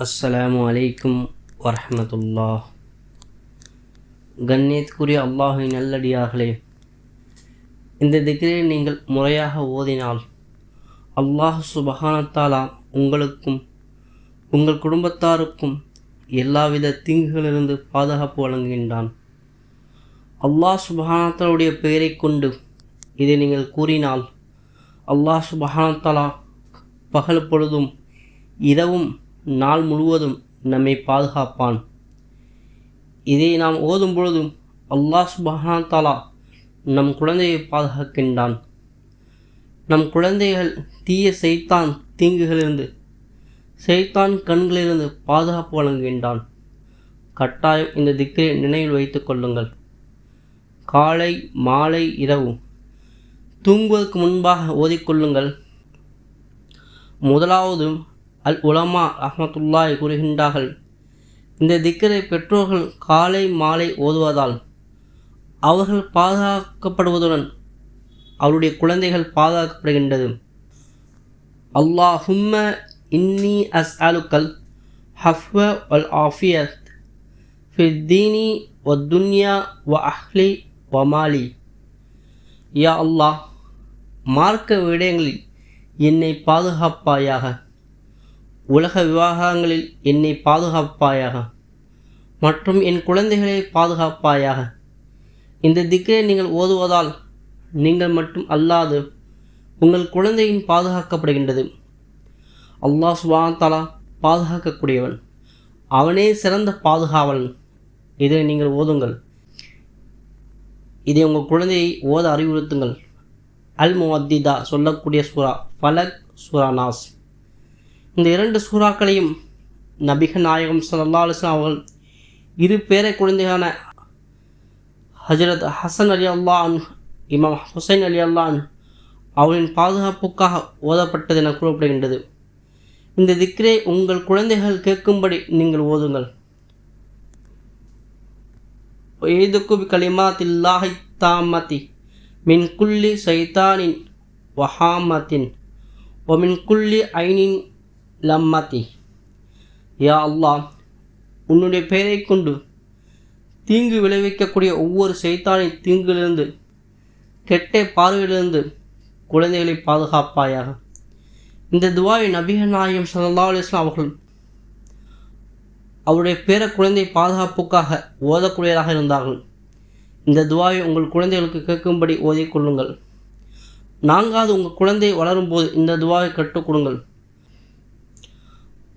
அஸ்ஸலாமு அலைக்கும் வரஹ்மத்துல்லாஹ். கண்ணியத்துக்குரிய அல்லாஹின் நல்லடியார்களே, இந்த திக்ரை நீங்கள் முறையாக ஓதினால் அல்லாஹ் சுப்ஹானஹு தஆலா உங்களுக்கும் உங்கள் குடும்பத்தாருக்கும் எல்லாவித தீங்குகளிலிருந்து பாதுகாப்பு வழங்குகின்றான். அல்லாஹ் சுப்ஹானஹு தஆலாவுடைய பெயரை கொண்டு இதை நீங்கள் கூறினால் அல்லாஹ் சுப்ஹானஹு தஆலா பகல் பொழுதும் இரவும் நாள் முழுவதும் நம்மை பாதுகாப்பான். இதை நாம் ஓதும் பொழுதும் அல்லாஹ் சுப்ஹானஹு தஆலா நம் குழந்தையை பாதுகாக்கின்றான். நம் குழந்தைகள் தீய சைத்தான் தீங்குகளிலிருந்து, சைத்தான் கண்களிலிருந்து பாதுகாப்பு வழங்குகின்றான். கட்டாயம் இந்த திக்ரை நினைவில் வைத்துக் கொள்ளுங்கள். காலை மாலை இரவு தூங்குவதற்கு முன்பாக ஓதிக்கொள்ளுங்கள். முதலாவது அல் உலமா ரஹ்மத்துல்லாஹி கூறுகின்றார்கள், இந்த திக்ரை பெற்றோர்கள் காலை மாலை ஓதுவதால் அவர்கள் பாதுகாக்கப்படுவதுடன் அவருடைய குழந்தைகள் பாதுகாக்கப்படுகின்றது. அல்லாஹும்ம இன்னி அஸ்அலுக்கல் ஹஃப்வ வல் ஆஃபியத் ஃபித் தீனி வத் துன்யா வ அஹ்லி வ மாலி. யா அல்லாஹ், மார்க்க விடயங்களில் என்னை பாதுகாப்பாயாக, உலக விவகாரங்களில் என்னை பாதுகாப்பாயாக, மற்றும் என் குழந்தைகளை பாதுகாப்பாயாக. இந்த திக்ரை நீங்கள் ஓதுவதால் நீங்கள் மட்டும் அல்லாது உங்கள் குழந்தையின் பாதுகாக்கப்படுகின்றது. அல்லாஹ் சுப்ஹானஹு தஆலா பாதுகாக்கக்கூடியவன், அவனே சிறந்த பாதுகாவலன். இதை நீங்கள் ஓதுங்கள். இதை உங்கள் குழந்தையை ஓத அறிவுறுத்துங்கள். அல் முவத்திதா சொல்லக்கூடிய சூரா, ஃபலக், சூரா நாஸ், இந்த இரண்டு சூறாக்களையும் நபிகள் நாயகம் ஸல்லல்லாஹு அலைஹி வஸல்லம் அவர்கள் இரு பேரை குழந்தைகளான ஹஜ்ரத் ஹசன் அலி அல்லாஹ் அன்ஹு, இமாம் ஹுசைன் அலி அல்லாஹ் அன்ஹு அவரின் பாதுகாப்புக்காக ஓதப்பட்டது என கூறப்படுகின்றது. இந்த திக்ரை உங்கள் குழந்தைகள் கேட்கும்படி நீங்கள் ஓதுங்கள். வயதுக்கு கலிமாத்தில்லாஹி தாம்மதி மின் குல்லி சைத்தானின் வஹாமத்தின் ஒமின் குல்லி ஐனின் லம்மதி. யா அல்லாஹ், உன்னுடைய பெயரை கொண்டு தீங்கு விளைவிக்கக்கூடிய ஒவ்வொரு சைத்தானின் தீங்கிலிருந்து, கெட்ட பார்வையிலிருந்து குழந்தைகளை பாதுகாப்பாயாக. இந்த துஆவை நபிகள் நாயகம் ஸல்லல்லாஹு அலைஹி வஸல்லம் அவர்கள் அவருடைய பேர குழந்தை பாதுகாப்புக்காக ஓதக்கூடியதாக இருந்தார்கள். இந்த துஆவை உங்கள் குழந்தைகளுக்கு கேட்கும்படி ஓதிக்கொள்ளுங்கள். நான்காவது, உங்கள் குழந்தை வளரும்போது இந்த துஆவை கற்றுக் கொடுங்கள்.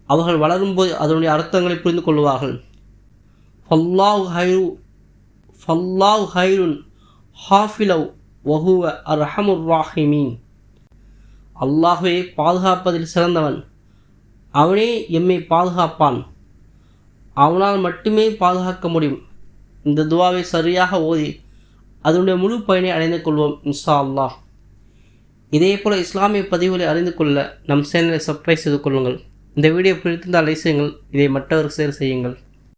அவர்கள் வளரும்போது அதனுடைய அர்த்தங்களை புரிந்து கொள்வார்கள். ஃபல்லாஹு ஹைருன் ஹாஃபிலவ் வஹுவ அர்ஹமுர் ராஹிமீன். அல்லாஹ்வே பாதுகாப்பதில் சிறந்தவன், அவனே எம்மை பாதுகாப்பான், அவனால் மட்டுமே பாதுகாக்க முடியும். இந்த துஆவை சரியாக ஓதி அதனுடைய முழு பயனை அடைந்து கொள்வோம் இன்ஷா அல்லாஹ். இதேபோல் இஸ்லாமிய பதிவுகளை அறிந்து கொள்ள நம் சேனலை சப்ஸ்கிரைப் செய்து கொள்ளுங்கள். இந்த வீடியோ பிடித்திருந்தால் லைக் செய்யுங்கள். இதை மற்றவருக்கு ஷேர் செய்யுங்கள்.